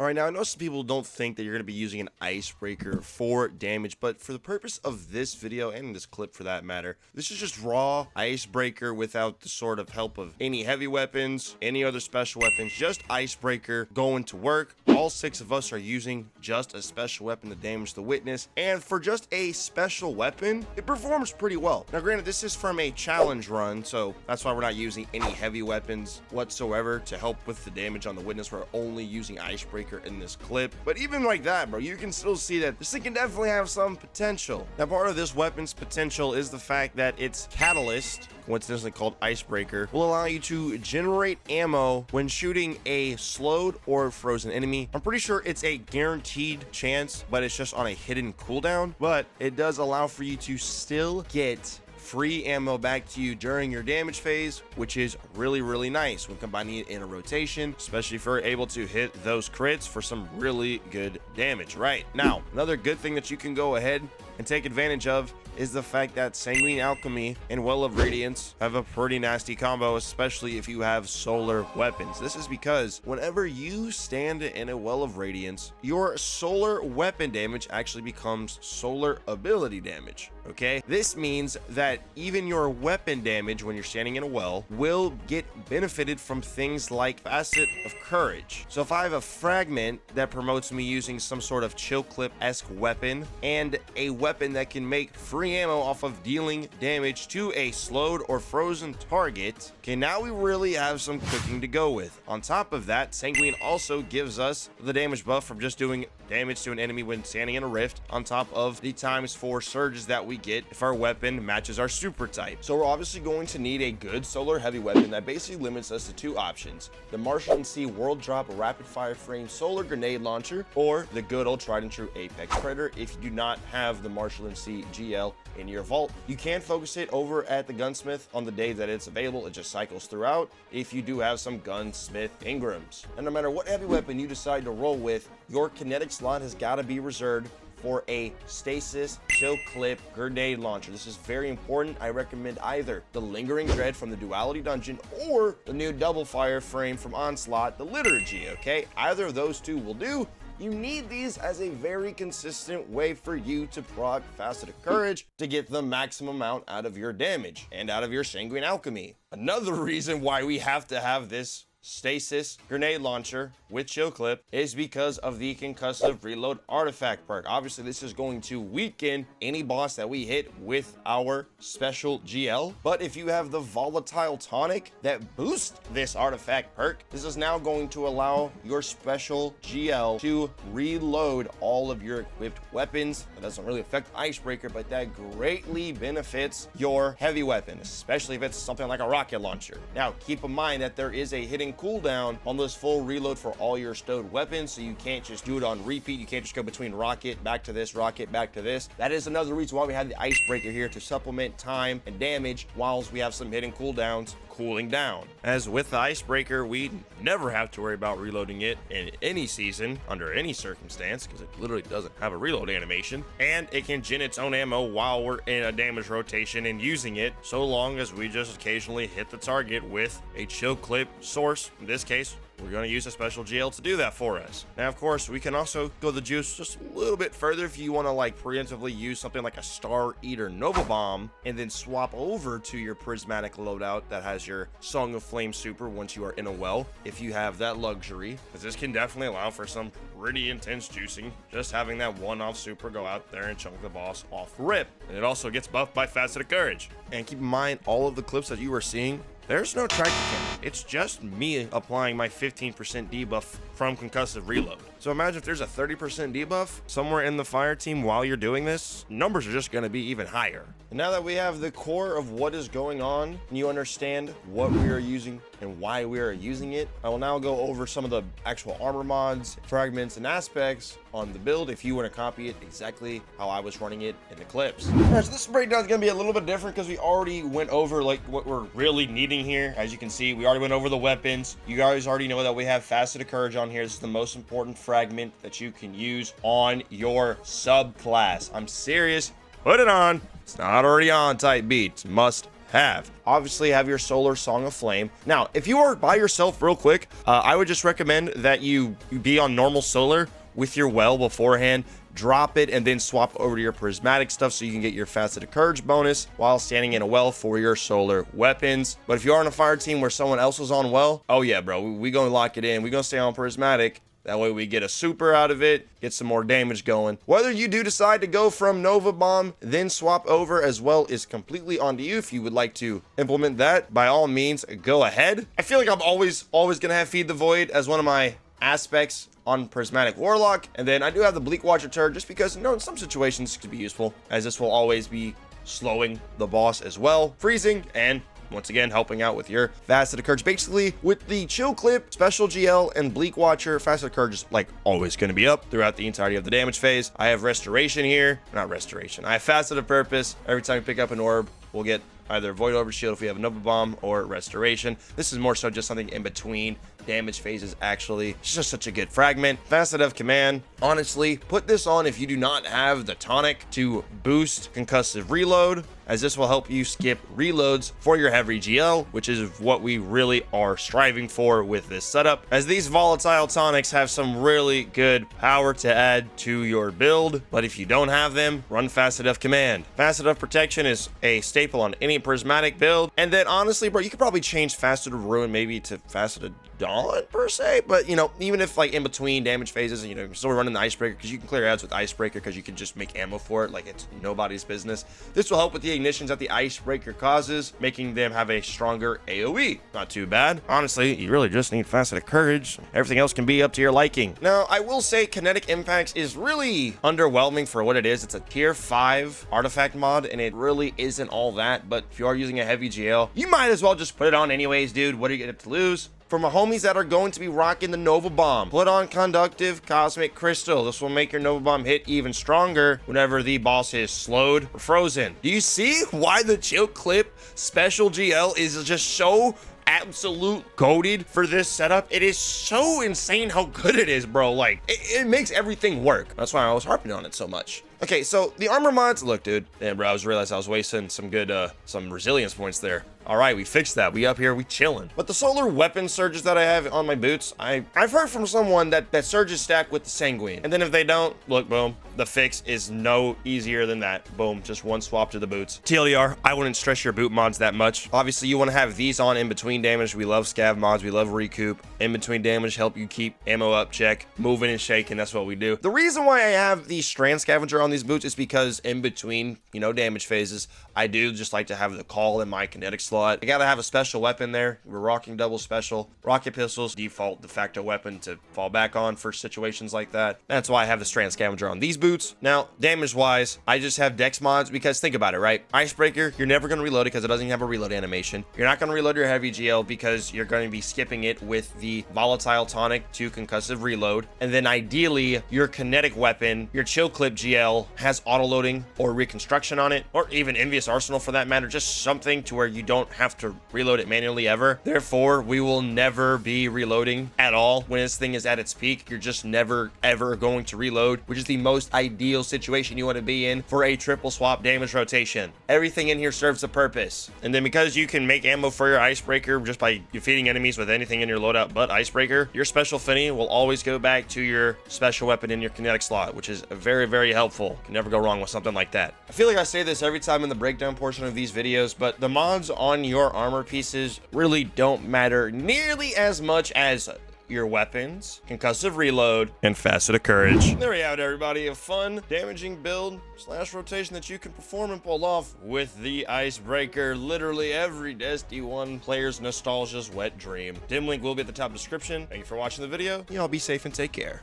All right, now I know some people don't think that you're going to be using an icebreaker for damage, but for the purpose of this video and this clip for that matter, this is just raw icebreaker without the sort of help of any heavy weapons, any other special weapons, just icebreaker going to work. All 6 of us are using just a special weapon to damage the witness, and for just a special weapon, it performs pretty well. Now granted, this is from a challenge run, so that's why we're not using any heavy weapons whatsoever to help with the damage on the witness. We're only using icebreaker in this clip, but even like that, bro, you can still see that this thing can definitely have some potential. Now, part of this weapon's potential is the fact that its catalyst, coincidentally called icebreaker, will allow you to generate ammo when shooting a slowed or frozen enemy. I'm pretty sure it's a guaranteed chance, but it's just on a hidden cooldown, but it does allow for you to still get free ammo back to you during your damage phase, which is really nice when combining it in a rotation, especially if you're able to hit those crits for some really good damage. Right now, another good thing that you can go ahead and take advantage of is the fact that Sanguine Alchemy and Well of Radiance have a pretty nasty combo, especially if you have solar weapons. This is because whenever you stand in a Well of Radiance, your solar weapon damage actually becomes solar ability damage. Okay, this means that even your weapon damage when you're standing in a well will get benefited from things like Facet of Courage. So if I have a fragment that promotes me using some sort of chill clip-esque weapon and a weapon that can make free ammo off of dealing damage to a slowed or frozen target, okay, now we really have some cooking to go with. On top of that, Sanguine also gives us the damage buff from just doing damage to an enemy when standing in a rift, on top of the ×4 surges that we get if our weapon matches our super type. So we're obviously going to need a good solar heavy weapon that basically limits us to 2 options: the Martial & C World Drop Rapid Fire Frame Solar Grenade Launcher, or the good old tried and true Apex Predator if you do not have the Martial & C GL in your vault. You can focus it over at the gunsmith on the day that it's available. It just cycles throughout if you do have some gunsmith Ingrams. And no matter what heavy weapon you decide to roll with, your kinetic slot has got to be reserved for a stasis chill clip grenade launcher. This is very important. I recommend either the Lingering Dread from the Duality Dungeon or the new double fire frame from Onslaught, the Liturgy. Okay, either of those 2 will do. You need these as a very consistent way for you to proc Facet of Courage to get the maximum amount out of your damage and out of your Sanguine Alchemy. Another reason why we have to have this stasis grenade launcher with chill clip is because of the Concussive Reload artifact perk. Obviously, this is going to weaken any boss that we hit with our special GL, but if you have the volatile tonic that boosts this artifact perk, this is now going to allow your special GL to reload all of your equipped weapons. That doesn't really affect icebreaker, but that greatly benefits your heavy weapon, especially if it's something like a rocket launcher. Now keep in mind that there is a hidden cooldown on this full reload for all your stowed weapons, so you can't just do it on repeat. You can't just go between rocket back to this, rocket back to this. That is another reason why we have the icebreaker here, to supplement time and damage whilst we have some hidden cooldowns cooling down. As with the icebreaker, we never have to worry about reloading it in any season under any circumstance, because it literally doesn't have a reload animation, and it can gen its own ammo while we're in a damage rotation and using it, so long as we just occasionally hit the target with a chill clip source. In this case, we're going to use a special GL to do that for us. Now, of course, we can also go the juice just a little bit further if you want to like preemptively use something like a Star Eater Nova Bomb and then swap over to your prismatic loadout that has your Song of Flame super once you are in a well, if you have that luxury, because this can definitely allow for some pretty intense juicing, just having that one-off super go out there and chunk the boss off rip. And it also gets buffed by Facet of Courage. And keep in mind, all of the clips that you are seeing, there's no tractor cannon. It's just me applying my 15% debuff from Concussive Reload. So imagine if there's a 30% debuff somewhere in the fire team while you're doing this, numbers are just going to be even higher. And now that we have the core of what is going on and you understand what we are using and why we are using it, I will now go over some of the actual armor mods, fragments, and aspects on the build if you want to copy it exactly how I was running it in the clips. Alright, so this breakdown is going to be a little bit different because we already went over like what we're really needing here. As you can see, we already went over the weapons. You guys already know that we have Facet of Courage on here. This is the most important fragment that you can use on your subclass. I'm serious. Put it on. It's not already on type beat. It's must have. Obviously, have your solar Song of Flame. Now, if you are by yourself real quick, I would just recommend that you be on normal solar with your well beforehand, drop it, and then swap over to your prismatic stuff so you can get your faceted courage bonus while standing in a well for your solar weapons. But if you are on a fire team where someone else is on well, oh yeah, bro, we gonna lock it in. We gonna stay on prismatic. That way we get a super out of it, get some more damage going. Whether you do decide to go from Nova Bomb, then swap over as well, is completely on to you. If you would like to implement that, by all means, go ahead. I feel like I'm always gonna have Feed the Void as one of my aspects on Prismatic Warlock. And then I do have the Bleak Watcher turret just because, in some situations it could be useful, as this will always be slowing the boss as well, freezing, and once again, helping out with your Faceted Courage. Basically, with the Chill Clip, Special GL, and Bleak Watcher, Faceted Courage is like always going to be up throughout the entirety of the damage phase. I have Restoration here. Not Restoration. I have Faceted Purpose. Every time you pick up an orb, we'll get either Void Orb Shield if we have a Nova Bomb or Restoration. This is more so just something in between damage phases, actually. It's just such a good fragment. Facet of Command. Honestly, put this on if you do not have the tonic to boost Concussive Reload, as this will help you skip reloads for your heavy GL, which is what we really are striving for with this setup, as these volatile tonics have some really good power to add to your build. But if you don't have them, run Facet of Command. Facet of Protection is a staple on any prismatic build. And then honestly, bro, you could probably change Facet of Ruin maybe to Facet of Dawn per se, but even if like in between damage phases, you're still running the Icebreaker, because you can clear ads with Icebreaker because you can just make ammo for it like it's nobody's business. This will help with the ignitions that the Icebreaker causes, making them have a stronger AoE. Not too bad. Honestly, you really just need Faceted Courage. Everything else can be up to your liking. Now, I will say Kinetic Impacts is really underwhelming for what it is. It's a tier 5 artifact mod, and it really isn't all that. But if you are using a heavy GL, you might as well just put it on anyways, dude. What are you going to lose? For my homies that are going to be rocking the Nova Bomb, put on Conductive Cosmic Crystal. This will make your Nova Bomb hit even stronger whenever the boss is slowed or frozen. Do you see why the Chill Clip Special GL is just so absolute goated for this setup? It is so insane how good it is, bro. Like, it makes everything work. That's why I was harping on it so much. Okay, so the armor mods, look, dude. Damn, bro, I just realized I was wasting some good, some resilience points there. All right, we fixed that. We up here, we chilling. But the solar weapon surges that I have on my boots, I've heard from someone that surges stack with the Sanguine. And then if they don't, look, boom, the fix is no easier than that. Boom, just one swap to the boots. TLDR, I wouldn't stress your boot mods that much. Obviously, you want to have these on in between damage. We love scav mods. We love recoup. In between damage, help you keep ammo up check, moving and shaking. That's what we do. The reason why I have the Strand Scavenger on these boots is because in between, damage phases, I do just like to have the call in my kinetic slot. I gotta have a special weapon there. We're rocking double special. Rocket pistols, default de facto weapon to fall back on for situations like that. That's why I have the Strand Scavenger on these boots. Now, damage wise, I just have dex mods because think about it, right? Icebreaker, you're never gonna reload it because it doesn't have a reload animation. You're not gonna reload your heavy GL because you're going to be skipping it with the volatile tonic to concussive reload. And then ideally, your kinetic weapon, your chill clip GL, has auto loading or reconstruction on it, or even envious arsenal for that matter, just something to where you don't have to reload it manually ever. Therefore, we will never be reloading at all when this thing is at its peak. You're just never ever going to reload, which is the most ideal situation you want to be in for a triple swap damage rotation. Everything in here serves a purpose. And then because you can make ammo for your Icebreaker just by defeating enemies with anything in your loadout but Icebreaker, your special affinity will always go back to your special weapon in your kinetic slot, which is very, very helpful. You can never go wrong with something like that. I feel like I say this every time in the breakdown portion of these videos, but the mods on your armor pieces really don't matter nearly as much as your weapons, concussive reload, and faceted courage. There we have it, everybody. A fun, damaging build / rotation that you can perform and pull off with the Icebreaker. Literally every Destiny 1 player's nostalgia's wet dream. Dim link will be at the top description. Thank you for watching the video. Y'all be safe and take care.